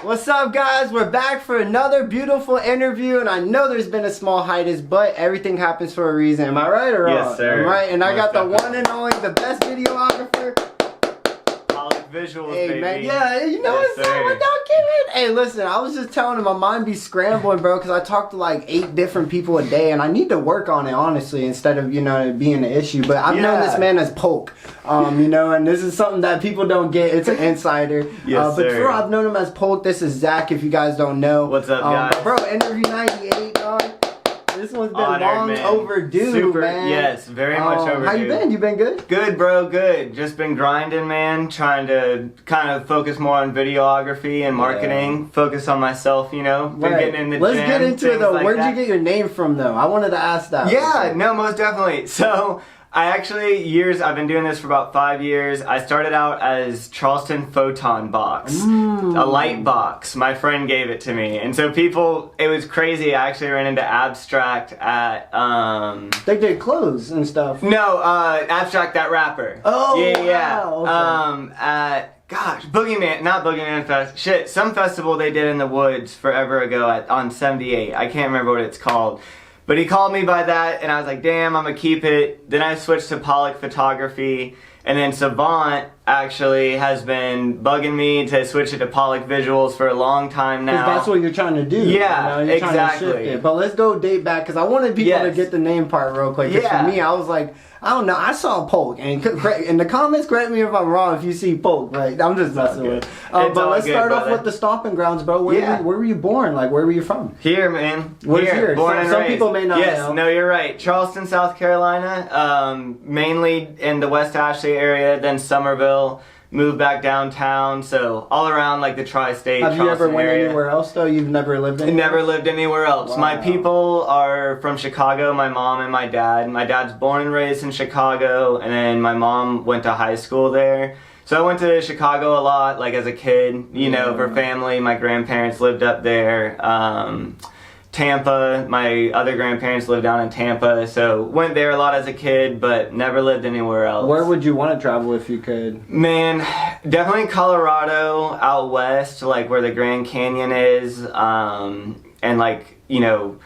What's up, guys? We're back for another beautiful interview, and I know there's been a small hiatus, but everything happens for a reason. Am I right or wrong? Yes, sir. I'm right, and I got the definitely. one and only, the best videographer. Pollak visuals, Hey, baby. man, yeah, you know Yes, what's up? sir. Don't give it. Hey, listen, I was just telling him my mind be scrambling, bro, because I talk to like 8 different people a day, and I need to work on it, honestly, instead of, you know, it being an issue. But I've known this man as Pollak, you know, and this is something that people don't get. It's an insider. Yes, but sir. before I've known him as Pollak, this is Zach, if you guys don't know. What's up, guys? Bro, interview 98, dog. This one's been long man. overdue, Super, man. Yes, very much overdue. How you been? You been good? Good, bro, good. Just been grinding, man. Trying to kind of focus more on videography and marketing. Focus on myself, you know. Been getting in the Let's gym, get into it, though. like Where'd that. you get your name from, though? I wanted to ask that. Yeah, no, most definitely. So, I actually, I've been doing this for about 5 years. I started out as Charleston Photon Box, a light box. My friend gave it to me. And so it was crazy. I actually ran into Abstract at, They did clothes and stuff. no, Abstract, that rapper. Oh, yeah. wow, Gosh, not Boogeyman Fest. Shit, some festival they did in the woods forever ago on 78. I can't remember what it's called. But he called me by that, and I was like, damn, I'm gonna keep it. Then I switched to Pollak Photography, and then Savant actually has been bugging me to switch it to Pollak Visuals for a long time now. Because that's what you're trying to do. Yeah, you know? You're trying to shift exactly. it. But let's go date back, because I wanted people to Yes. get the name part real quick. Because for me, I was like, I don't know. I saw Pollak, and in the comments, correct me if I'm wrong if you see Pollak. Right? I'm just messing with it. But let's start off with the stomping grounds, bro. Where were you born? Like, where were you from? Here, man. Where's here? Born and Some raised. people may not know. Yes, no, you're right. Charleston, South Carolina. Mainly in the West Ashley area, then Summerville. Moved back downtown, so all around like the tri-state. Have you ever went area. anywhere else though? You've never lived anywhere? Never lived anywhere else. Wow. My people are from Chicago, my mom and my dad. My dad's born and raised in Chicago, and then my mom went to high school there. So I went to Chicago a lot, like as a kid, you know, for family. My grandparents lived up there. Tampa, my other grandparents lived down in Tampa, so went there a lot as a kid, but never lived anywhere else. Where would you want to travel if you could? Man, definitely Colorado, out west, like where the Grand Canyon is, and like, you know,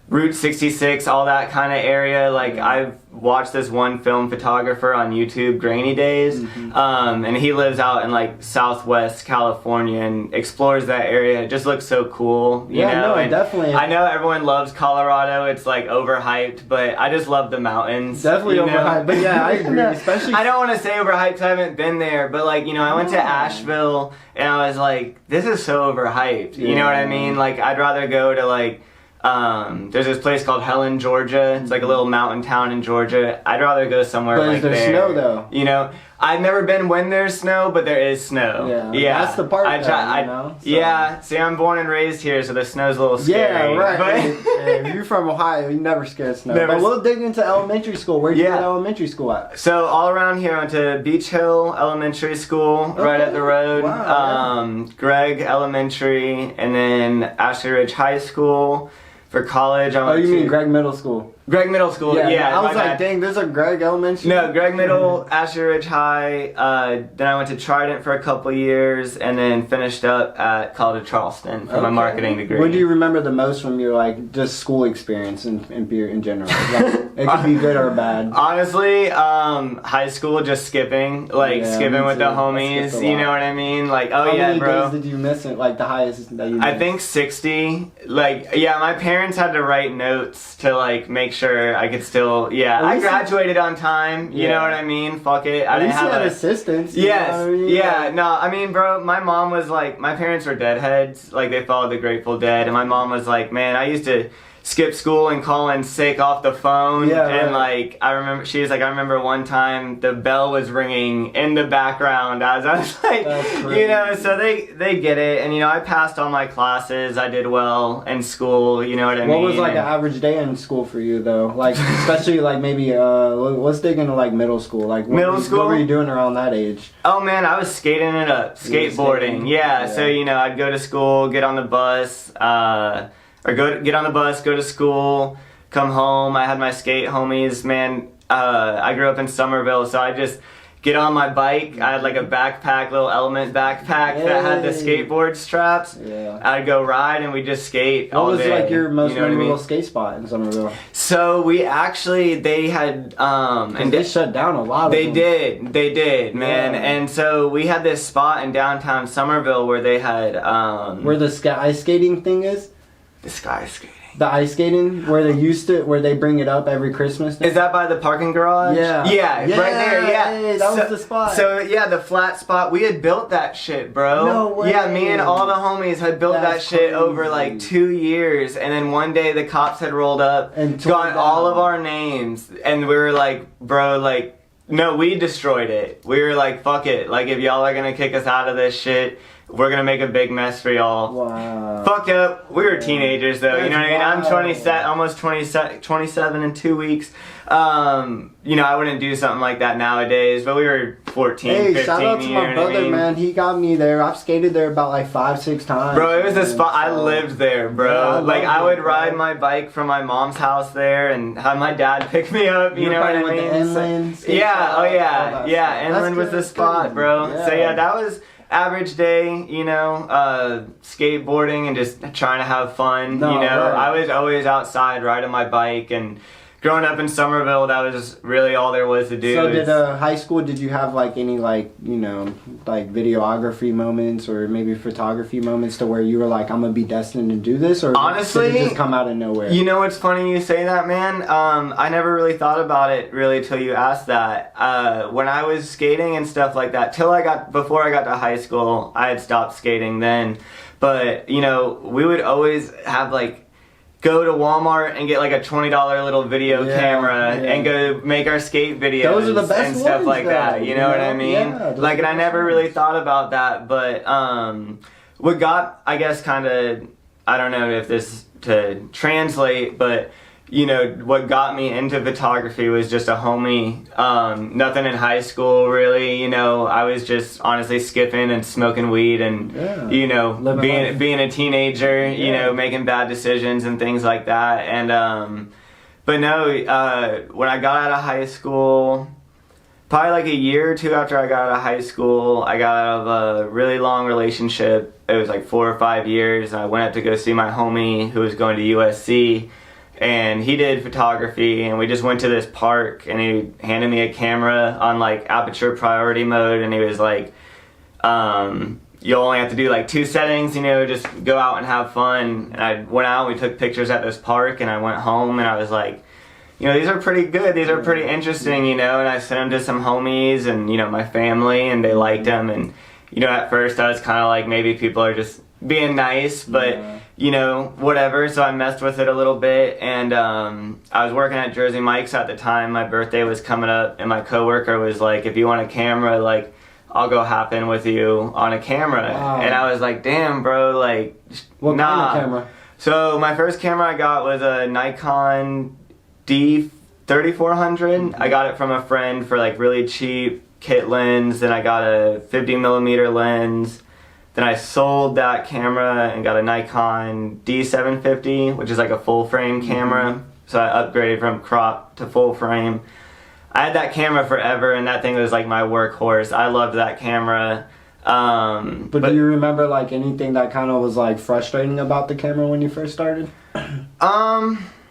Route 66, all that kind of area. Like, I've watched this one film photographer on YouTube, Grainy Days, and he lives out in like Southwest California and explores that area. It just looks so cool, you know? No, definitely. I know everyone loves Colorado. It's like overhyped, but I just love the mountains. Definitely you know? overhyped, but yeah, I agree. Especially, I don't want to say overhyped because I haven't been there, but like, you know, I went to Asheville and I was like, this is so overhyped. You know what I mean? Like, I'd rather go to like, there's this place called Helen, Georgia. It's like a little mountain town in Georgia. I'd rather go somewhere But like is there there. snow though? You know, I've never been when there's snow, but there is snow. Yeah, that's the part. You know? So. Yeah, see, I'm born and raised here, so the snow's a little scary. Yeah, right. But Hey, if you're from Ohio, you never scared of snow. Never But we'll dig into elementary school. Where'd you go to elementary school at? So all around here, I went to Beach Hill Elementary School, right up the road. Wow, Gregg Elementary, and then Ashley Ridge High School. For college, I went you mean Gregg Middle School? Gregg Middle School, yeah. I was like, dang, there's a Gregg Elementary? No, Gregg Middle, Ashley Ridge High. Then I went to Trident for a couple years, and then finished up at College of Charleston for my marketing degree. What do you remember the most from your like just school experience in general? Like, it could be good or bad. Honestly, high school just skipping, skipping with the homies. You know what I mean? Like, How many bro. days did you miss it? Like the highest that you missed? I think 60. Like, yeah, my parents had to write notes to like make sure I could still. Yeah, I graduated on time. You know what I mean? Fuck it. I didn't have assistance. Yes. Yeah. No. I mean, bro. My mom was like, my parents were deadheads. Like, they followed the Grateful Dead, and my mom was like, man, I used to skip school and call in sick off the phone. And like, I remember, she was like, I remember one time the bell was ringing in the background as I was like, you know, so they get it. And, you know, I passed all my classes. I did well in school, you know what I mean? What was like an average day in school for you though? Like, especially like maybe, let's dig into like middle school. Like, what were you doing around that age? Oh man, I was skating it up, skateboarding. Yeah, so, you know, I'd go to school, get on the bus, or get on the bus, go to school, come home. I had my skate homies, man. I grew up in Summerville, so I just get on my bike. I had like a backpack, little Element backpack that had the skateboard straps. Yeah. I'd go ride and we just skate all day. What was like your most memorable skate spot in Summerville? So we actually, they had and they shut down a lot of them. They did, man. And so we had this spot in downtown Summerville where they had where the ice skating thing is? The sky skating. The ice skating where they bring it up every Christmas thing? Is that by the parking garage? Yeah. Yeah, right there, yeah. Hey, that was the spot. So yeah, the flat spot, we had built that shit, bro. No way. Yeah, me and all the homies had built that shit over like 2 years, and then one day the cops had rolled up and got all of our names, and we were like, bro, like, no, we destroyed it. We were like, fuck it. Like, if y'all are gonna kick us out of this shit, we're gonna make a big mess for y'all. Wow. Fucked up. We were teenagers though, you know what I mean? I'm 27, almost 27 in 2 weeks. You know, I wouldn't do something like that nowadays, but we were 14, 15, shout out to my brother, man. He got me there. I've skated there about like 5-6 times. Bro, it was a spot. I lived there, bro. Like, I would ride my bike from my mom's house there and have my dad pick me up, you know what I mean? Inland yeah, oh yeah, yeah. Inland was the spot, bro. Yeah. So yeah, that was average day, you know, skateboarding and just trying to have fun, you know. Right. I was always outside riding my bike, and growing up in Summerville, that was really all there was to do. So did high school, did you have like any like, you know, like videography moments or maybe photography moments to where you were like, I'm gonna be destined to do this? Or honestly, did it just come out of nowhere? You know what's funny you say that, man? I never really thought about it really till you asked that. When I was skating and stuff like that, before I got to high school, I had stopped skating then. But, you know, we would always have like, go to Walmart and get like a $20 little video camera and go make our skate videos. Those are the best and stuff ones, like that. You know what I mean? Yeah, like, and I never really thought about that, but what got, I guess, kind of, I don't know if this to translate, but you know, what got me into photography was just a homie. Nothing in high school, really. You know, I was just honestly skipping and smoking weed and, you know, being a teenager, you know, making bad decisions and things like that. And, but no, when I got out of high school, probably like a year or two after I got out of high school, I got out of a really long relationship. It was like 4 or 5 years. And I went up to go see my homie who was going to USC. And he did photography, and we just went to this park, and he handed me a camera on like aperture priority mode, and he was like, you'll only have to do like 2 settings, you know, just go out and have fun. And I went out, we took pictures at this park, and I went home, and I was like, you know, these are pretty good, these are pretty interesting, you know, and I sent them to some homies and, you know, my family, and they liked them. And, you know, at first I was kind of like, maybe people are just being nice, but you know, whatever. So I messed with it a little bit, and I was working at Jersey Mike's at the time. My birthday was coming up, and my coworker was like, if you want a camera, like, I'll go hop in with you on a camera. Wow. And I was like, damn, bro, like, what kind of camera? So my first camera I got was a Nikon D3400. I got it from a friend for like really cheap kit lens. Then I got a 50mm lens. Then I sold that camera and got a Nikon D750, which is like a full frame camera. So I upgraded from crop to full frame. I had that camera forever, and that thing was like my workhorse. I loved that camera. But do you remember like anything that kind of was like frustrating about the camera when you first started?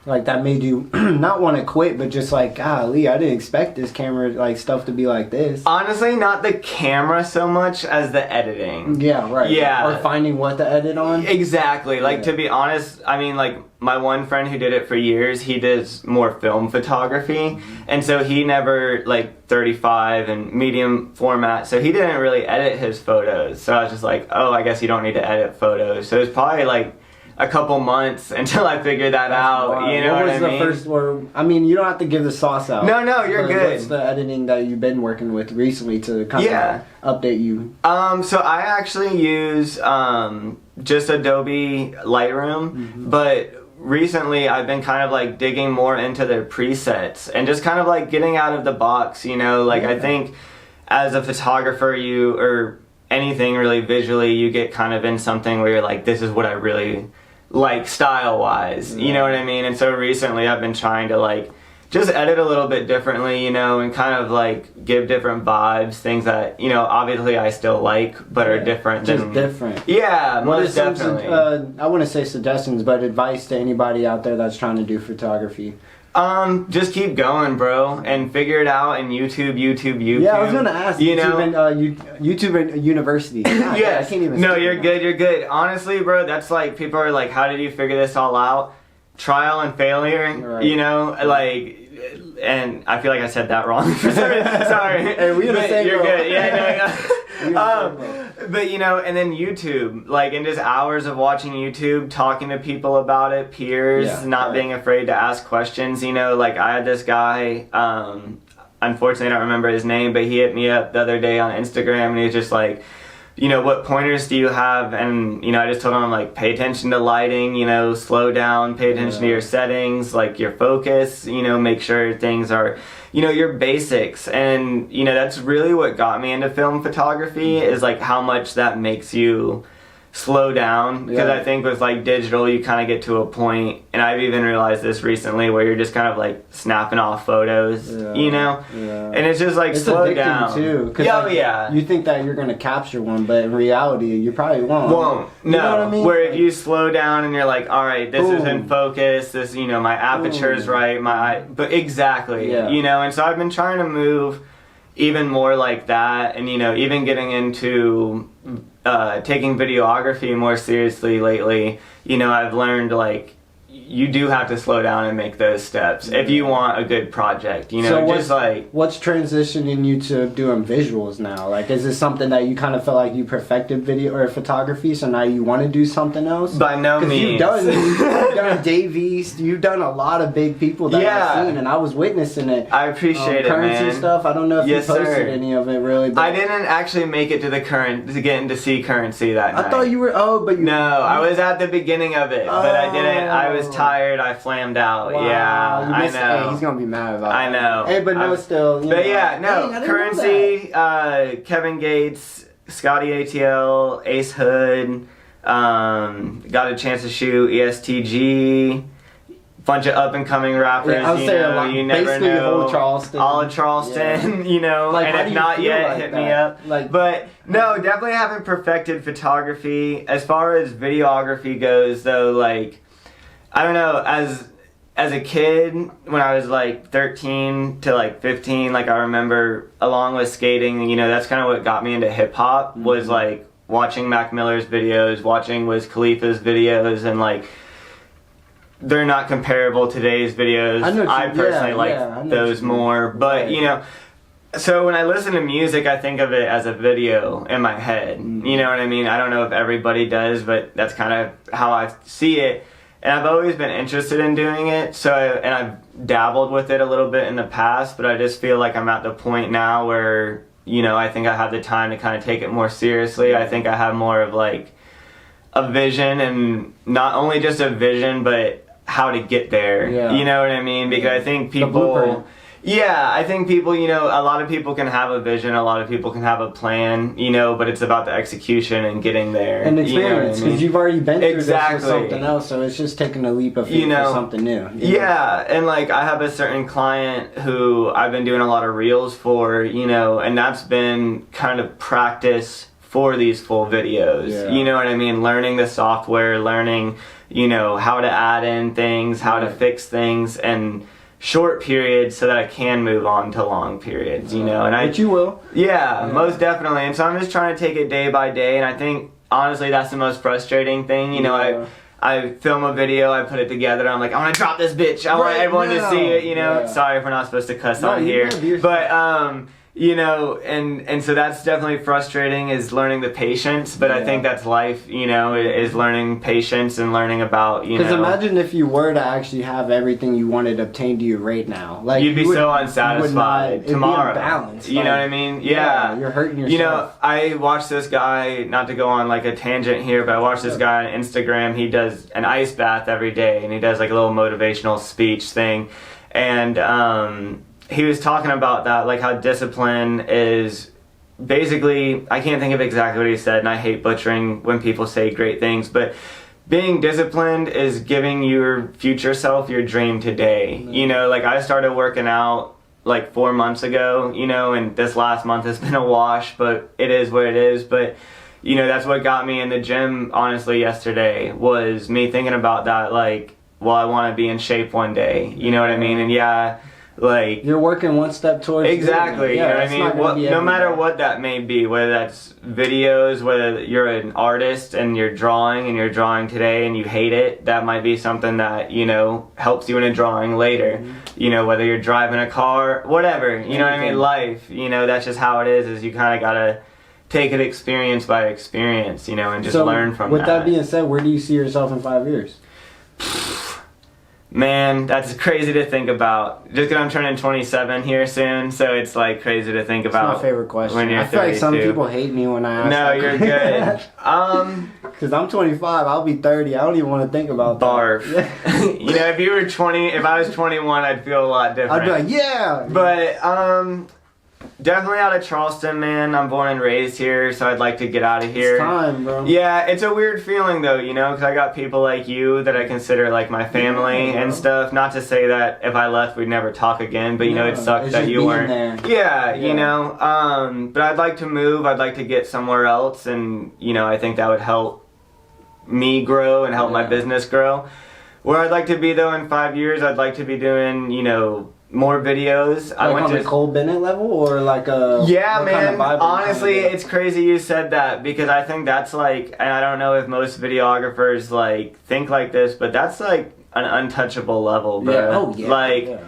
Like that made you not want to quit, but just like, golly, I didn't expect this camera, like, stuff to be like this. Honestly, not the camera so much as the editing. Yeah, right. Yeah. Or finding what to edit on. Exactly. Like, to be honest, I mean, like, my one friend who did it for years, he does more film photography. And so he never, like, 35 and medium format. So he didn't really edit his photos. So I was just like, oh, I guess you don't need to edit photos. So it was probably, like, a couple months until I figured that out. Wild. You know what I mean? What was the first word? I mean, you don't have to give the sauce out. No, you're good. What's the editing that you've been working with recently to kind of update you? So I actually use just Adobe Lightroom, but recently I've been kind of like digging more into their presets and just kind of like getting out of the box, you know, like I think as a photographer or anything really visually, you get kind of in something where you're like, this is what I really like style wise, you know what I mean? And so recently I've been trying to like just edit a little bit differently, you know, and kind of like give different vibes, things that, you know, obviously I still like, but are different. Just different. Yeah, most definitely. I wouldn't say suggestions, but advice to anybody out there that's trying to do photography. Just keep going, bro, and figure it out in YouTube. Yeah, I was gonna ask. You know, YouTube and University. God, yes. I can't even. No, you're good. You're good. Honestly, bro, that's like people are like, "How did you figure this all out?" Trial and failure. Right. You know, like, and I feel like I said that wrong. Sorry. Hey, we the same. You're bro. good. Yeah, no. But you know, and then YouTube, like, and just hours of watching YouTube, talking to people about it, peers, not being afraid to ask questions. You know, like I had this guy, unfortunately I don't remember his name, but he hit me up the other day on Instagram, and he was just like, you know, what pointers do you have? And, you know, I just told him, like, pay attention to lighting, you know, slow down, pay attention to your settings, like your focus, you know, make sure things are, you know, your basics. And, you know, that's really what got me into film photography, is like how much that makes you slow down. Because I think with like digital, you kind of get to a point, and I've even realized this recently, where you're just kind of like snapping off photos, you know, and it's just like slow down too. You think that you're gonna capture one, but in reality, you probably won't. No, you know what I mean? Where if you slow down and you're like, all right, this is in focus, this, you know, my aperture is right, but exactly, you know. And so I've been trying to move even more like that, and, you know, even getting into taking videography more seriously lately. You know, I've learned, like, you do have to slow down and make those steps if you want a good project, you know. So what's transitioning you to doing visuals now? Like, is this something that you kind of felt like you perfected video or photography, so now you want to do something else? By no means. You've done Davies, you've done a lot of big people that I've seen, and I was witnessing it. I appreciate it, Currency man. stuff, I don't know if you posted any of it, really. But I didn't actually make it to get in to see Currency that night. I thought you were, No, I was at the beginning of it, but I didn't. I was tired, I flammed out. Wow. Yeah, I know. Hey, he's gonna be mad about it. I know. Hey, but no, still. But yeah, no. Currency, Kevin Gates, Scotty ATL, Ace Hood, got a chance to shoot ESTG. Bunch of up and coming rappers, you know, you never know. All of Charleston, you know, like, and if not yet, hit me up. Like, but no, definitely haven't perfected photography. As far as videography goes, though, like, I don't know, as a kid, when I was like 13 to like 15, like I remember, along with skating, you know, that's kind of what got me into hip hop, was like watching Mac Miller's videos, watching Wiz Khalifa's videos, and like, they're not comparable to today's videos. I personally like those more, but you know, so when I listen to music, I think of it as a video in my head. You know what I mean? I don't know if everybody does, but that's kind of how I see it. And I've always been interested in doing it, and I've dabbled with it a little bit in the past, but I just feel like I'm at the point now where, you know, I think I have the time to kind of take it more seriously. I think I have more of like a vision, and not only just a vision, but how to get there. You know what I mean? Because I think people... I think people, you know, a lot of people can have a vision, a lot of people can have a plan, you know, but it's about the execution and getting there. And experience, because you've already been through this with something else, so it's just taking a leap of faith for something new. And like, I have a certain client who I've been doing a lot of reels for, you know, and that's been kind of practice for these full videos. You know what I mean? Learning the software, learning, you know, how to add in things, how to fix things, and short periods so that I can move on to long periods, you know. And But you will. Most definitely. And so I'm just trying to take it day by day, and I think honestly that's the most frustrating thing, you know. I film a video, I put it together, I'm like, I want to drop this bitch, I want everyone to see it, you know. Sorry if we're not supposed to cuss on here, but you know, and so that's definitely frustrating, is learning the patience, but I think that's life, you know, is learning patience and learning about, you know. Because imagine if you were to actually have everything you wanted obtained to you right now. Like, you'd be so unsatisfied tomorrow. Balance, you know what I mean? Yeah. You're hurting yourself. You know, I watched this guy, not to go on like a tangent here, but I watched this guy on Instagram. He does an ice bath every day, and he does like a little motivational speech thing. And, he was talking about that, like how discipline is basically, I can't think of exactly what he said, and I hate butchering when people say great things, but being disciplined is giving your future self your dream today. You know, like I started working out like 4 months ago, you know, and this last month has been a wash, but it is what it is. But, you know, that's what got me in the gym, honestly, yesterday, was me thinking about that, like, well, I want to be in shape one day, you know what I mean? And yeah, like... You're working one step towards... Exactly, you know what I mean? No matter what that may be, whether that's videos, whether you're an artist and you're drawing today and you hate it, that might be something that, you know, helps you in a drawing later. You know, whether you're driving a car, whatever, you know what I mean? Life, you know, that's just how it is you kind of got to take it experience by experience, you know, and just learn from that. With that being said, where do you see yourself in 5 years? Man, that's crazy to think about. Just because I'm turning 27 here soon, so it's like crazy to think about. It's my favorite question. When you're I feel 32. Like some people hate me when I ask. No, you're good. Because I'm 25, I'll be 30. I don't even want to think about that. Barf. You know, if I was 21, I'd feel a lot different. I'd be like, yeah. But definitely out of Charleston, man. I'm born and raised here, so I'd like to get out of here. It's time, bro. Yeah, it's a weird feeling, though, you know, because I got people like you that I consider, like, my family and stuff. Not to say that if I left, we'd never talk again, but, you know, it sucked that you weren't there. Yeah, you know. But I'd like to move. I'd like to get somewhere else, and, you know, I think that would help me grow and help my business grow. Where I'd like to be, though, in 5 years, I'd like to be doing, you know, more videos. Like I went on the Cole Bennett level, or like a... Yeah, man, honestly, it's crazy you said that, because I think that's like, and I don't know if most videographers like think like this, but that's like an untouchable level, bro. Yeah. Oh, yeah. Like,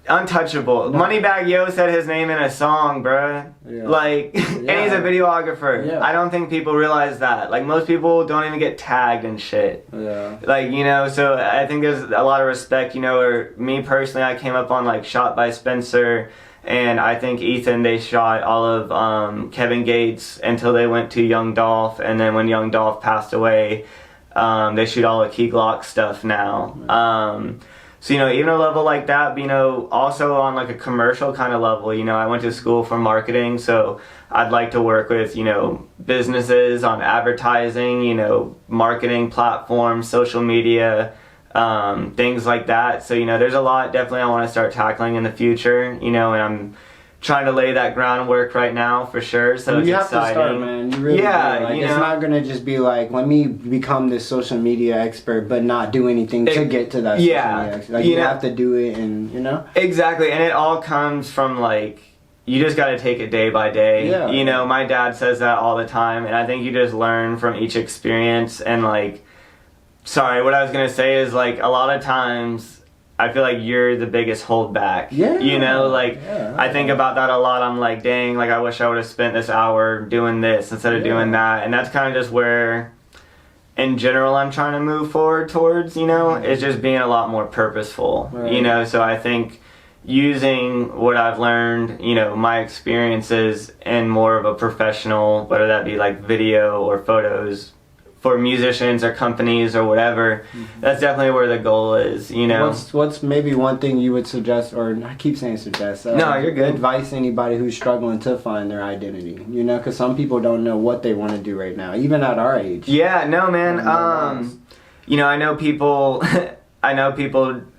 untouchable. No. Moneybagg Yo said his name in a song, bruh. Yeah. Like, and he's a videographer. Yeah. I don't think people realize that. Like, most people don't even get tagged and shit. Yeah. Like, you know, so I think there's a lot of respect, you know, or me personally, I came up on, like, Shot by Spencer, and I think Ethan, they shot all of Kevin Gates until they went to Young Dolph, and then when Young Dolph passed away, they shoot all the Key Glock stuff now. So, you know, even a level like that, you know, also on like a commercial kind of level, you know, I went to school for marketing, so I'd like to work with, you know, businesses on advertising, you know, marketing platforms, social media, things like that. So, you know, there's a lot definitely I want to start tackling in the future, you know, and I'm trying to lay that groundwork right now for sure, so it's exciting. You have to start, man. You really do. Like, you know, it's not gonna just be like, let me become this social media expert, but not do anything to get to that social media expert. Like, you have to do it, and you know. Exactly, and it all comes from like, you just got to take it day by day. Yeah. You know, my dad says that all the time, and I think you just learn from each experience. And like, sorry, what I was gonna say is like, a lot of times I feel like you're the biggest holdback. Yeah. You know, like, I think about that a lot. I'm like, dang, like, I wish I would have spent this hour doing this instead of doing that. And that's kind of just where, in general, I'm trying to move forward towards, you know, is just being a lot more purposeful, you know. So I think using what I've learned, you know, my experiences in more of a professional, whether that be like video or photos, for musicians or companies or whatever, that's definitely where the goal is, you know. What's maybe one thing you would suggest, or I keep saying suggest, no, you're good. Advice anybody who's struggling to find their identity, you know, because some people don't know what they want to do right now, even at our age. Yeah, no, man. You know, I know people,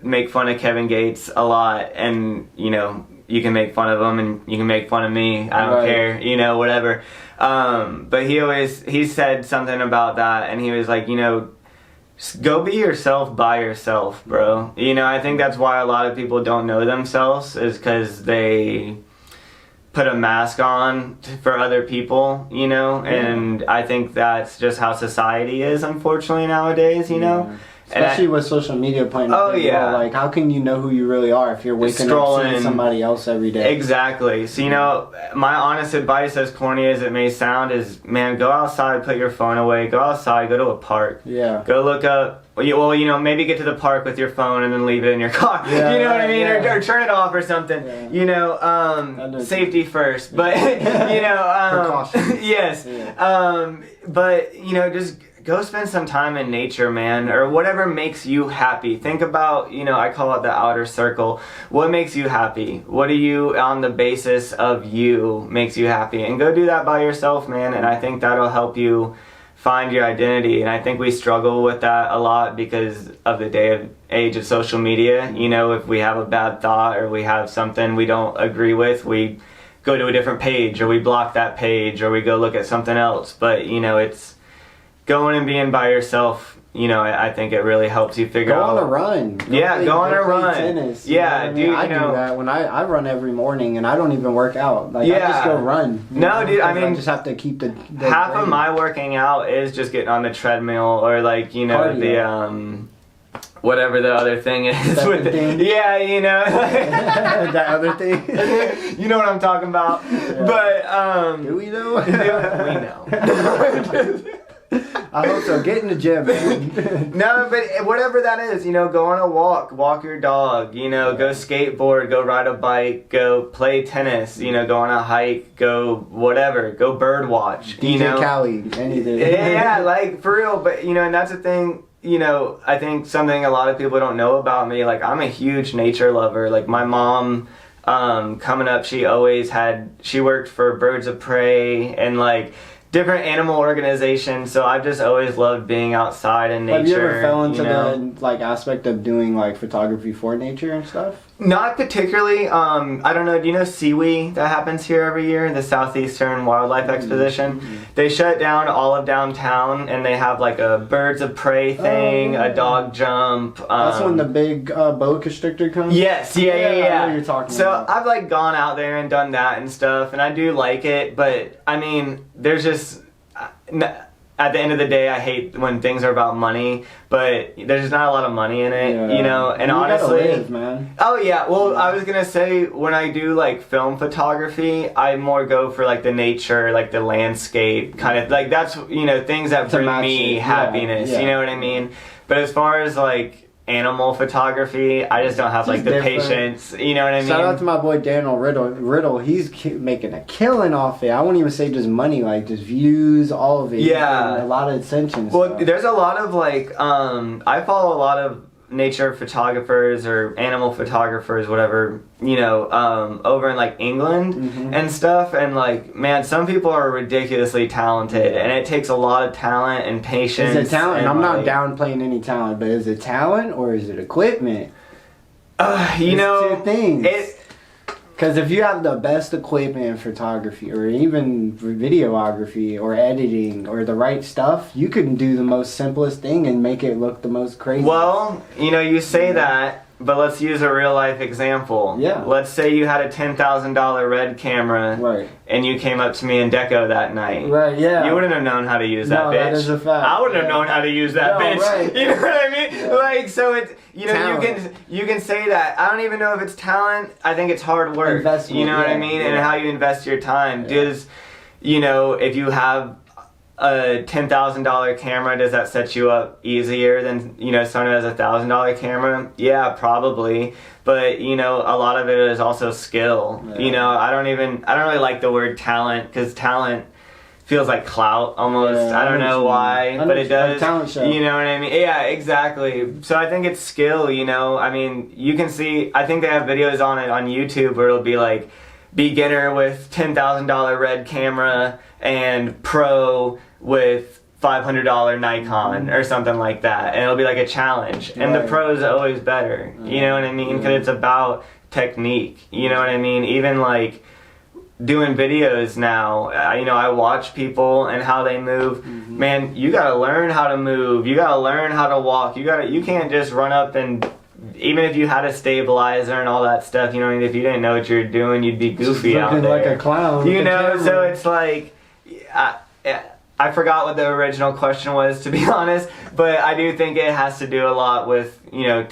make fun of Kevin Gates a lot, and, you know, you can make fun of him and you can make fun of me. I don't care, you know, whatever. But he said something about that, and he was like, you know, go be yourself by yourself, bro. You know, I think that's why a lot of people don't know themselves, is because they put a mask on for other people, you know, and I think that's just how society is, unfortunately, nowadays, you know. Especially with social media playing a big role. Like, how can you know who you really are if you're waking up seeing somebody else every day? Exactly. So, you know, my honest advice, as corny as it may sound, is, man, go outside, put your phone away, go outside, go to a park. Yeah. Go look up, well, you know, maybe get to the park with your phone and then leave it in your car. Yeah, you know what I mean? Or turn it off or something. Yeah. You know, safety first. But, you know, precautions. Yes. Yeah. But, you know, just go spend some time in nature, man, or whatever makes you happy. Think about, you know, I call it the outer circle. What makes you happy? What do you, on the basis of you, makes you happy? And go do that by yourself, man, and I think that'll help you find your identity. And I think we struggle with that a lot because of the age of social media. You know, if we have a bad thought or we have something we don't agree with, we go to a different page, or we block that page, or we go look at something else. But, you know, it's going and being by yourself. You know, I think it really helps you figure out. Go on a run. Go on a run. Tennis, yeah, dude. I do that when I run every morning, and I don't even work out. Like, I just go run. No, dude. I mean, I just have to keep the half of my working out is just getting on the treadmill, or like, you know, cardio. Whatever the other thing is with yeah, you know, that other thing. You know what I'm talking about. Yeah. But do we know? We know. I hope so. Get in the gym, man. No, but whatever that is, you know, go on a walk your dog, you know, go skateboard, go ride a bike, go play tennis, you know, go on a hike, go whatever, go bird watch. DJ you know? Cali, anything. Yeah, like for real. But, you know, and that's the thing, you know, I think something a lot of people don't know about me, like I'm a huge nature lover. Like my mom, coming up, she worked for Birds of Prey and like different animal organizations, so I've just always loved being outside in nature. Have you ever fell into the like aspect of doing like photography for nature and stuff? Not particularly. I don't know. Do you know SeaWe that happens here every year? The Southeastern Wildlife Exposition. Mm-hmm. They shut down all of downtown, and they have like a birds of prey thing, a dog jump. That's when the big boa constrictor comes. Yes. Yeah. I know you're talking about. I've like gone out there and done that and stuff, and I do like it. But I mean, there's just at the end of the day, I hate when things are about money, but there's just not a lot of money in it, you know, and honestly, gotta live, man. Oh yeah, well, I was gonna say, when I do like film photography, I more go for like the nature, like the landscape, kind of, like that's, you know, things that bring me happiness, you know what I mean? But as far as like animal photography, I just don't have like the patience, you know what I mean? Shout out to my boy Daniel Riddle. He's making a killing off it. I won't even say just money, like just views, all of it. Yeah, a lot of attention. Well, there's a lot of like I follow a lot of nature photographers or animal photographers, whatever, you know, over in like England and stuff, and like, man, some people are ridiculously talented, and it takes a lot of talent and patience. Is it talent? And I'm not downplaying any talent, but is it talent or is it equipment? You know, two things. Because if you have the best equipment in photography, or even videography, or editing, or the right stuff, you can do the most simplest thing and make it look the most crazy. Well, you know, you say that, but let's use a real life example. Yeah. Let's say you had a $10,000 Red camera, right, and you came up to me in Deco that night. Right, yeah. You wouldn't have known how to use that bitch. That is a fact. I wouldn't have known how to use that bitch. Right. You know what I mean? Yeah. Like, so it's, you know, talent. you can say that. I don't even know if it's talent. I think it's hard work. Investment, you know what I mean? And how you invest your time. Does, you know, if you have a $10,000 camera, does that set you up easier than, you know, someone who has a $1,000 camera? Yeah, probably. But, you know, a lot of it is also skill. Yeah. You know, I don't really like the word talent, because talent feels like clout almost. Yeah, I don't know why, but it does. Like talent show. You know what I mean? Yeah, exactly. So I think it's skill, you know. I mean, you can see, I think they have videos on it on YouTube where it'll be like beginner with $10,000 Red camera and pro with $500 Nikon or something like that, and it'll be like a challenge, and the pro is always better, you know what I mean, because it's about technique, you know what I mean. Even like doing videos now, you know, I watch people and how they move. Man, you gotta learn how to move, you gotta learn how to walk, you can't just run up, and even if you had a stabilizer and all that stuff, you know, if you didn't know what you're doing, you'd be goofy out there, like a clown, you know. So it's like, I forgot what the original question was, to be honest, but I do think it has to do a lot with, you know,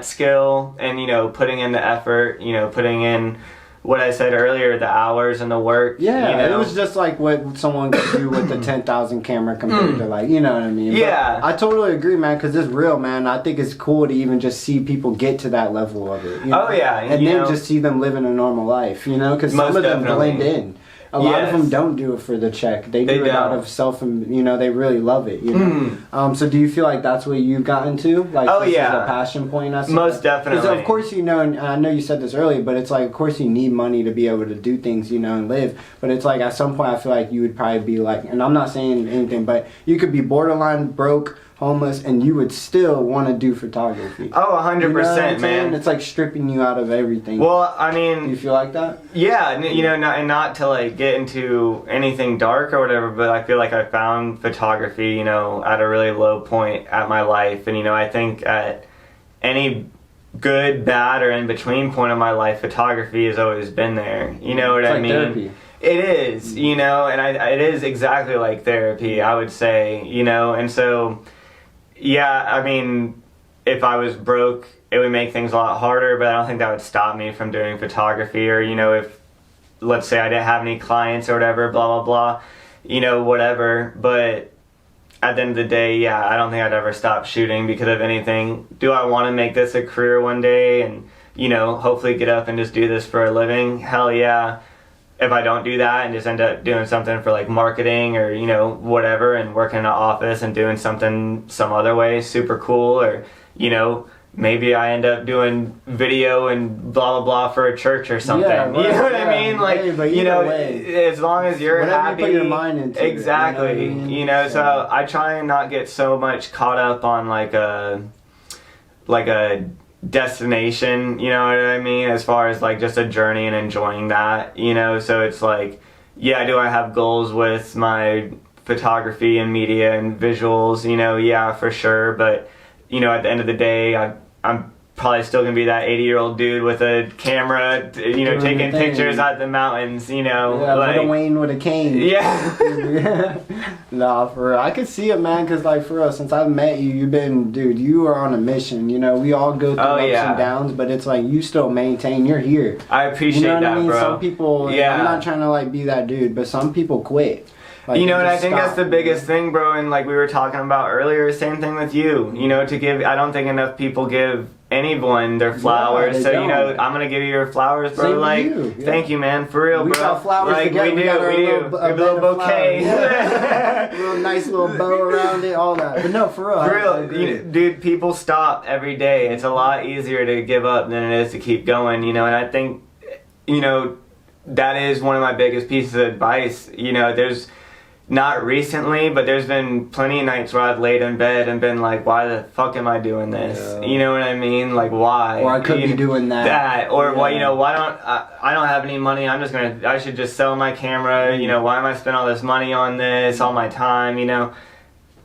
skill, and, you know, putting in the effort, you know, putting in what I said earlier, the hours and the work. Yeah, you know? It was just like what someone could do with the 10,000 camera compared to, like, you know what I mean? Yeah. But I totally agree, man, because it's real, man. I think it's cool to even just see people get to that level of it. You know? Oh, yeah. And then just see them living a normal life, you know, because some of them blend in. a lot of them don't do it for the check. They do it out of self, and you know, they really love it. You know. So do you feel like that's what you've gotten to? Like, this is a passion point. Most definitely. Because of course, you know, and I know you said this earlier, but it's like, of course, you need money to be able to do things, you know, and live. But it's like at some point, I feel like you would probably be like, and I'm not saying anything, but you could be borderline broke, homeless, and you would still want to do photography. Oh, 100%, man. It's like stripping you out of everything. Well, I mean, do you feel like that? Yeah, you know, not to like get into anything dark or whatever, but I feel like I found photography, you know, at a really low point at my life, and you know, I think at any good, bad, or in between point of my life, photography has always been there. You know what I mean? Therapy. It is, you know, and it is exactly like therapy, I would say, you know, and so. Yeah, I mean, if I was broke, it would make things a lot harder, but I don't think that would stop me from doing photography. Or, you know, if, let's say I didn't have any clients or whatever, blah, blah, blah, you know, whatever. But at the end of the day, yeah, I don't think I'd ever stop shooting, because if anything, do I want to make this a career one day and, you know, hopefully get up and just do this for a living? Hell yeah. If I don't do that and just end up doing something for like marketing or, you know, whatever, and working in an office and doing something some other way, super cool. Or, you know, maybe I end up doing video and blah, blah, blah for a church or something. Yeah, right, you know what I mean? Like, you know, as long as you're happy. You put your mind into exactly. It, you know, so I try and not get so much caught up on like a destination, you know what I mean, as far as like just a journey and enjoying that, you know. So it's like, yeah, do I have goals with my photography and media and visuals, you know? Yeah, for sure. But you know, at the end of the day, I'm probably still gonna be that 80-year-old dude with a camera, you know, taking pictures at the mountains, you know. Yeah, like Little Wayne with a cane. Yeah. Nah, for real. I could see it, man, because, like, for real, since I've met you, you've been, dude, you are on a mission. You know, we all go through ups and downs, but it's like you still maintain. You're here. I appreciate that, you know what I mean? bro. Some people, I'm not trying to, like, be that dude, but some people quit. Like, you know, and I think that's the biggest thing, bro, and like we were talking about earlier, same thing with you. You know, I don't think enough people give anyone their flowers. Yeah, so, you know, I'm going to give you your flowers, bro. Same like, you. Yeah. Thank you, man, for real, we bro. Got flowers like, together. We do. A little bouquet. Little nice little bow around it, all that. But no, for real. For real, dude, people stop every day. It's a lot easier to give up than it is to keep going, you know, and I think, you know, that is one of my biggest pieces of advice. You know, there's not recently, but there's been plenty of nights where I've laid in bed and been like, why the fuck am I doing this? Yeah. You know what I mean? Like, why? Or I could be doing that. Or, why, you know, why don't I don't have any money, I should just sell my camera, you know, why am I spending all this money on this, all my time, you know?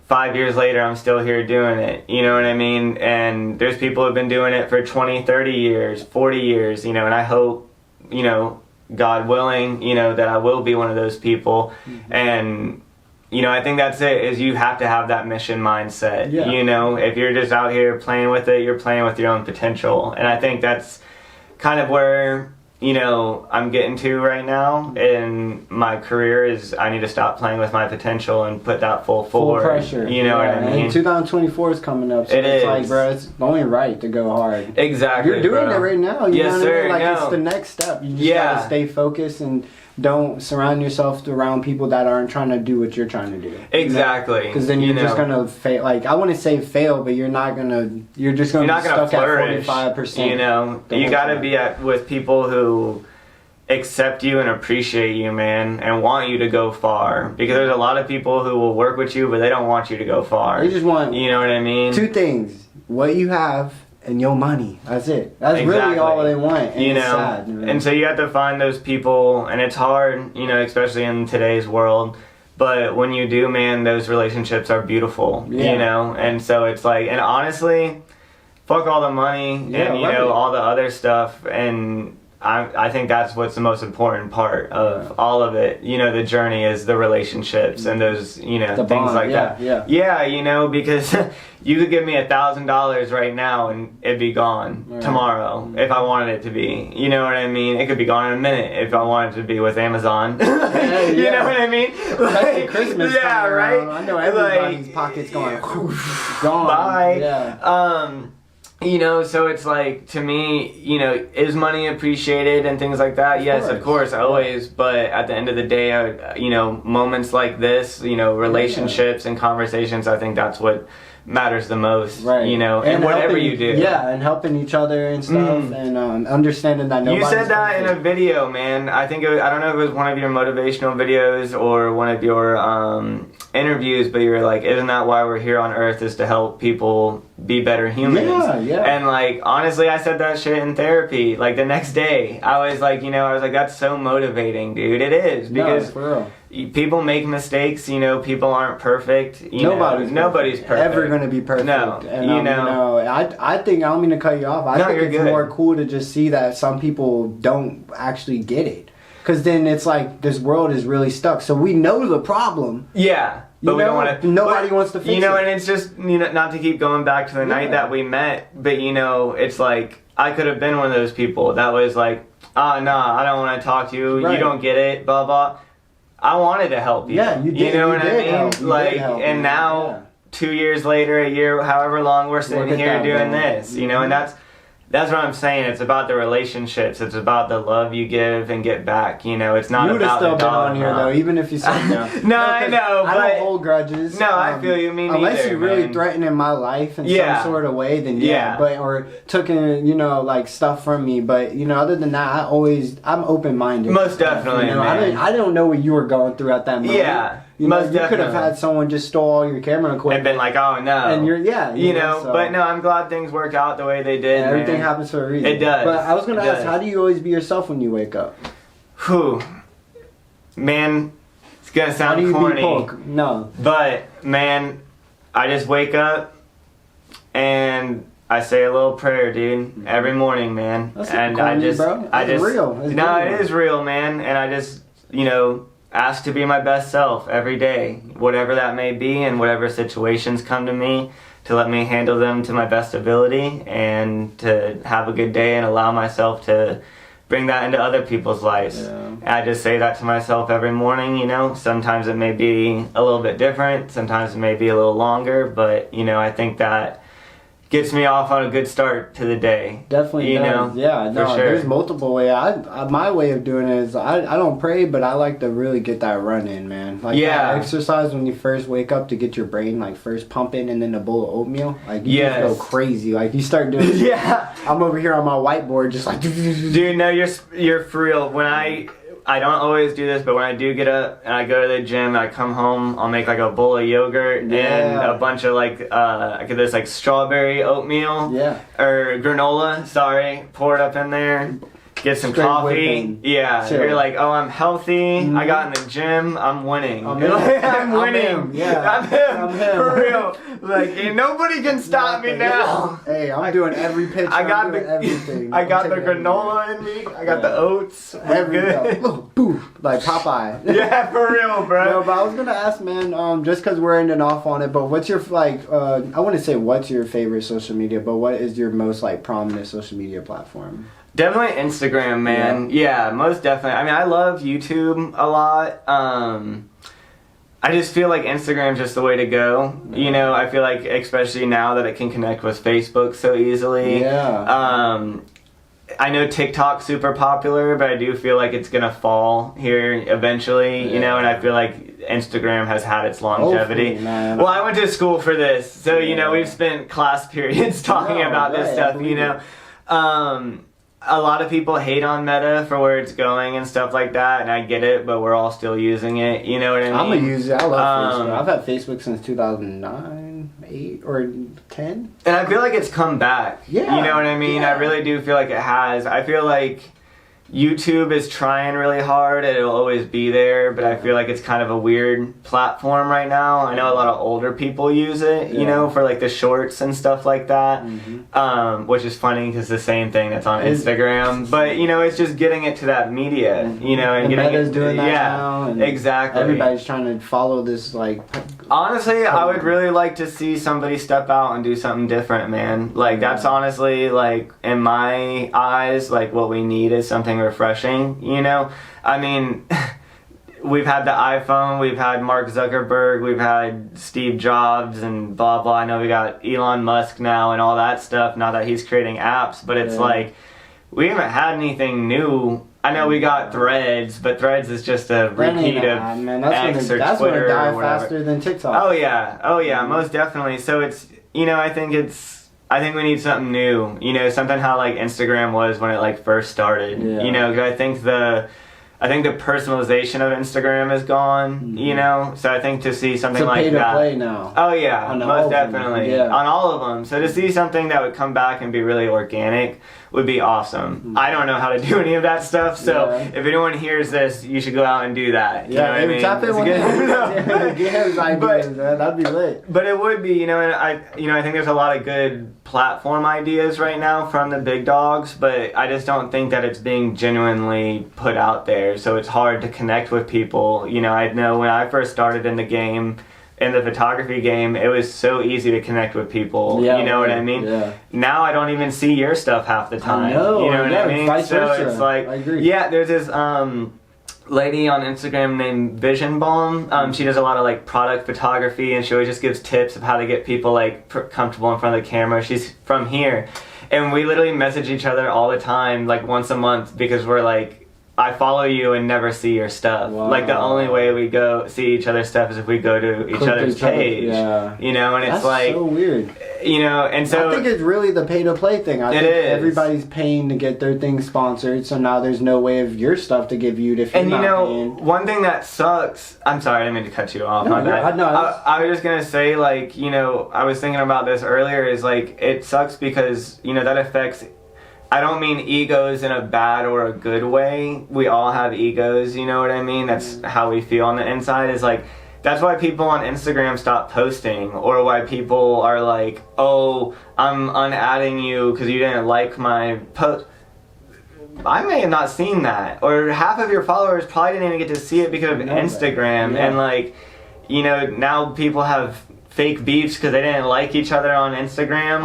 5 years later, I'm still here doing it, you know what I mean? And there's people who have been doing it for 20, 30 years, 40 years, you know, and I hope, you know, God willing, you know, that I will be one of those people. And, you know, I think that's it, is you have to have that mission mindset. Yeah. You know, if you're just out here playing with it, you're playing with your own potential. And I think that's kind of where, you know, I'm getting to right now in my career, is I need to stop playing with my potential and put that full pressure. You know what I mean? And 2024 is coming up, so it's like, bro, it's only right to go hard. Exactly. You're doing it right now. You know what I mean? Like, no. It's the next step. You just gotta stay focused and don't surround yourself around people that aren't trying to do what you're trying to do. Exactly. Because then you're just gonna fail. Like, I wouldn't say fail, but you're not gonna. You're just gonna be stuck flourish, at 45%. You know, you gotta be with people who accept you and appreciate you, man, and want you to go far. Because there's a lot of people who will work with you, but they don't want you to go far. They just want. You know what I mean? Two things: what you have and your money. That's it. That's really all they want. And you know, it's sad, really. And so you have to find those people, and it's hard, you know, especially in today's world. But when you do, man, those relationships are beautiful, you know? And so it's like, and honestly, fuck all the money and, you know, all the other stuff. And I think that's what's the most important part of all of it. You know, the journey is the relationships and those, you know, things bond, like that. Yeah, you know, because you could give me $1,000 right now and it'd be gone tomorrow if I wanted it to be. You know what I mean? It could be gone in a minute if I wanted it to be with Amazon. You know what I mean? Like Christmas time, right? I know everybody's pockets going gone. Bye. Yeah. You know, so it's like, to me, you know, is money appreciated and things like that? Yes, of course, always. But at the end of the day, you know, moments like this, you know, relationships and conversations, I think that's what matters the most, right? You know, and whatever helping, you do. Yeah, and helping each other and stuff, and understanding that nobody's You said that perfect. In a video, man. I think, I don't know if it was one of your motivational videos or one of your interviews, but you were like, isn't that why we're here on Earth, is to help people be better humans? Yeah. And like, honestly, I said that shit in therapy. Like the next day, I was like, you know, I was like, that's so motivating, dude. It is, because for real. People make mistakes, you know, people aren't perfect. Nobody's perfect. Ever going to be perfect. No, and, you know. I think, I don't mean to cut you off, I think it's more cool to just see that some people don't actually get it. Because then it's like, this world is really stuck. So we know the problem. Yeah. But we don't want to. Nobody wants to fix it. You know, and it's just, you know, not to keep going back to the night that we met, but you know, it's like, I could have been one of those people that was like, oh, no, I don't want to talk to you. Right. You don't get it, blah, blah. I wanted to help you. Yeah, you did. You know what I mean? Like, and now, 2 years later, a year, however long, we're sitting here doing this, you know, and that's what I'm saying. It's about the relationships. It's about the love you give and get back. You know, it's not about the dollar. You would have still been on here, though, even if you said no. No, I know, but I don't hold grudges. No, I feel you. Me neither, unless you really threatening my life in some sort of way, then but or took in, you know, like stuff from me. But you know, other than that, I'm open minded. Most definitely, you know, man. I don't know what you were going through at that moment. Yeah. You know, you could have had someone just stole all your camera equipment and been like, oh no. And you're, you know, so. But no, I'm glad things worked out the way they did. Yeah, everything happens for a reason. It does. But I was going to ask, how do you always be yourself when you wake up? Whew. Man, it's going to sound corny. No. But, man, I just wake up and I say a little prayer, dude, every morning, man. That's and corny, bro. That's real. It's no, it is real, man. And I just, you know, ask to be my best self every day, whatever that may be, and whatever situations come to me, to let me handle them to my best ability and to have a good day and allow myself to bring that into other people's lives. Yeah. I just say that to myself every morning, you know. Sometimes it may be a little bit different, sometimes it may be a little longer, but, you know, I think that gets me off on a good start to the day. Definitely you does. know? Yeah, no, for sure. There's multiple ways. My way of doing it is I don't pray, but I like to really get that run in, man. Like that exercise when you first wake up to get your brain like first pumping, and then a bowl of oatmeal. Like you just go crazy. Like you start doing I'm over here on my whiteboard just like dude, no, you're for real. When I don't always do this, but when I do get up and I go to the gym and I come home, I'll make like a bowl of yogurt and a bunch of like, I get this like strawberry oatmeal. Or granola, pour it up in there. Get some coffee. Whipping. Yeah. Chill. You're like, oh, I'm healthy. I got in the gym. I'm winning. I'm winning. Yeah. I'm him. For real. Like, nobody can stop me now. Hey, I'm doing every pitch. I got everything. I got the granola in me. I got the oats. Everything. Like Popeye. Yeah, for real, bro. No, but I was gonna ask, man, just because we're ending off on it, but what's your like? I wouldn't say what's your favorite social media, but what is your most like prominent social media platform? Definitely Instagram, man. Yeah, most definitely. I mean, I love YouTube a lot. I just feel like Instagram's just the way to go. You know, I feel like especially now that it can connect with Facebook so easily. Yeah. I know TikTok's super popular, but I do feel like it's gonna fall here eventually, you know, and I feel like Instagram has had its longevity. Well, I went to school for this, so, you know, we've spent class periods talking about this stuff, you know. A lot of people hate on Meta for where it's going and stuff like that, and I get it, but we're all still using it, you know what I mean? I'm a user. I love Facebook. I've had Facebook since 2009, 8, or 10. And I feel like it's come back. Yeah. You know what I mean? I really do feel like it has. I feel like YouTube is trying really hard and it'll always be there, but I feel like it's kind of a weird platform right now. I know a lot of older people use it, you know, for like the shorts and stuff like that, which is funny because the same thing that's on Instagram. But, you know, it's just getting it to that media, you know, and getting Meta's doing that now. And exactly. Everybody's trying to follow this, like... Honestly, I would really like to see somebody step out and do something different, man. Like, that's honestly, like, in my eyes, like, what we need is something refreshing, you know? I mean, we've had the iPhone, we've had Mark Zuckerberg, we've had Steve Jobs and blah blah. I know we got Elon Musk now and all that stuff now that he's creating apps, but it's like we haven't had anything new. I know we got Threads, but Threads is just a repeat of X or that's Twitter gonna die or whatever. faster than TikTok. Oh yeah, most definitely. So it's, you know, I think we need something new. You know, something how like Instagram was when it like first started. Yeah. You know, 'cause I think the personalization of Instagram is gone, you know? So I think to see something like that... It's a pay-to-play now. Oh, yeah, most definitely. Yeah. On all of them. So to see something that would come back and be really organic would be awesome. I don't know how to do any of that stuff, so if anyone hears this, you should go out and do that. You know what I mean? Tap in with his ideas, man. That'd be lit. But it would be, you know, and I think there's a lot of good platform ideas right now from the big dogs, but I just don't think that it's being genuinely put out there. So it's hard to connect with people. You know, I know when I first started in the game, in the photography game, it was so easy to connect with people. You know what I mean? Yeah. Now I don't even see your stuff half the time. I know. You know what I mean? Vice versa. It's like, I agree. Yeah, there's this lady on Instagram named Vision Bomb. She does a lot of like product photography, and she always just gives tips of how to get people like comfortable in front of the camera. She's from here, and we literally message each other all the time, like once a month, because we're like, I follow you and never see your stuff. Wow. Like the only way we go see each other's stuff is if we go to each other's page. You know, and it's like so weird. You know, and so I think it's really the pay to play thing. I think everybody's paying to get their things sponsored, so now there's no way of your stuff to get viewed if you're not paying. One thing that sucks. I'm sorry, I didn't mean to cut you off. I was just gonna say, like, you know, I was thinking about this earlier. Is like it sucks because, you know, that affects. I don't mean egos in a bad or a good way. We all have egos, you know what I mean? That's how we feel on the inside. Is like, that's why people on Instagram stop posting, or why people are like, oh, I'm unadding you because you didn't like my post. I may have not seen that, or half of your followers probably didn't even get to see it because of Instagram. And like, you know, now people have fake beefs because they didn't like each other on Instagram.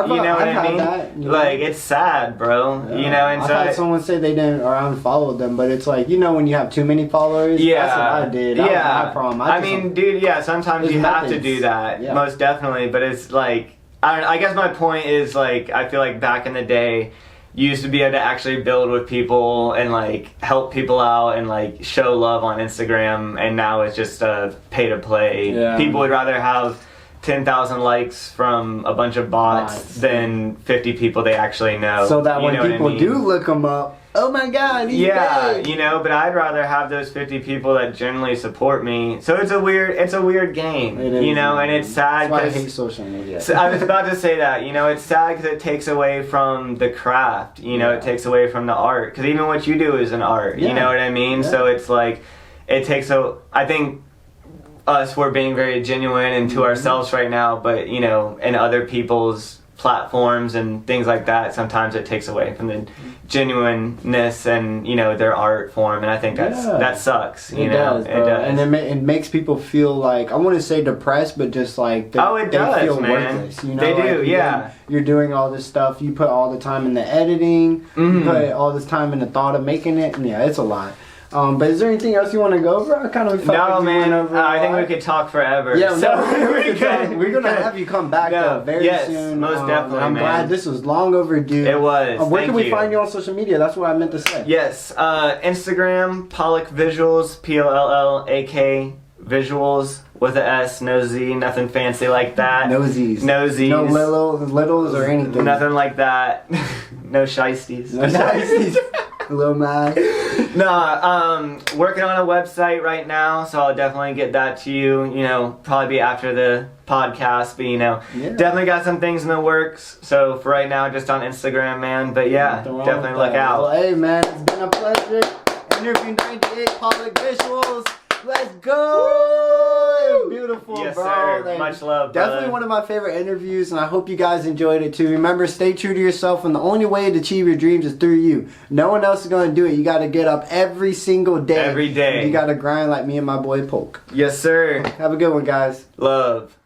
You know what I mean? Like, it's sad, bro. Yeah. You know, and I've had someone say they didn't or unfollowed them, but it's like, you know, when you have too many followers. That's what I did. That was my problem. I mean, dude, sometimes you have to do that, most definitely. But it's like, I guess my point is, like, I feel like back in the day, you used to be able to actually build with people and like help people out and like show love on Instagram, and now it's just a pay to play. People would rather have 10,000 likes from a bunch of bots than 50 people they actually know. So that when people do look them up, oh my god, he's big. You know, but I'd rather have those 50 people that generally support me. So it's a weird game, you know, and it's sad. That's why I hate social media. So I was about to say that, you know, it's sad because it takes away from the craft, you know, it takes away from the art. Because even what you do is an art, you know what I mean? So it's like, it takes I think we're being very genuine and to ourselves right now, but, you know, in other people's platforms and things like that, sometimes it takes away from the genuineness and, you know, their art form, and I think that sucks. You know, it does. And it makes people feel like, I want to say depressed, but just like they feel worthless. You know, they do. You're doing all this stuff. You put all the time in the editing. You put all this time in the thought of making it, and it's a lot. But is there anything else you want to go over? I kind of no, man. I think we could talk forever. Yeah, we're gonna have you come back very soon. Most definitely. I'm glad this was long overdue. It was. Where can we find you on social media? That's what I meant to say. Yes, Instagram, Pollak Visuals, Pollak Visuals with an S, no Z, nothing fancy like that. No Z's. No Z's. No littles or anything. Nothing like that. No shiesties. No shiesties. Little man. No, working on a website right now, so I'll definitely get that to you. You know, probably be after the podcast, but you know, definitely got some things in the works. So for right now, just on Instagram, man. But yeah, definitely look out. Well, hey, man, it's been a pleasure. Interview 98, Pollak Visuals. Let's go! Woo! Beautiful, yes, bro. Sir. Much love, brother. Definitely one of my favorite interviews, and I hope you guys enjoyed it too. Remember, stay true to yourself, and the only way to achieve your dreams is through you. No one else is going to do it. You got to get up every single day. Every day. You got to grind like me and my boy Polk. Yes, sir. Have a good one, guys. Love.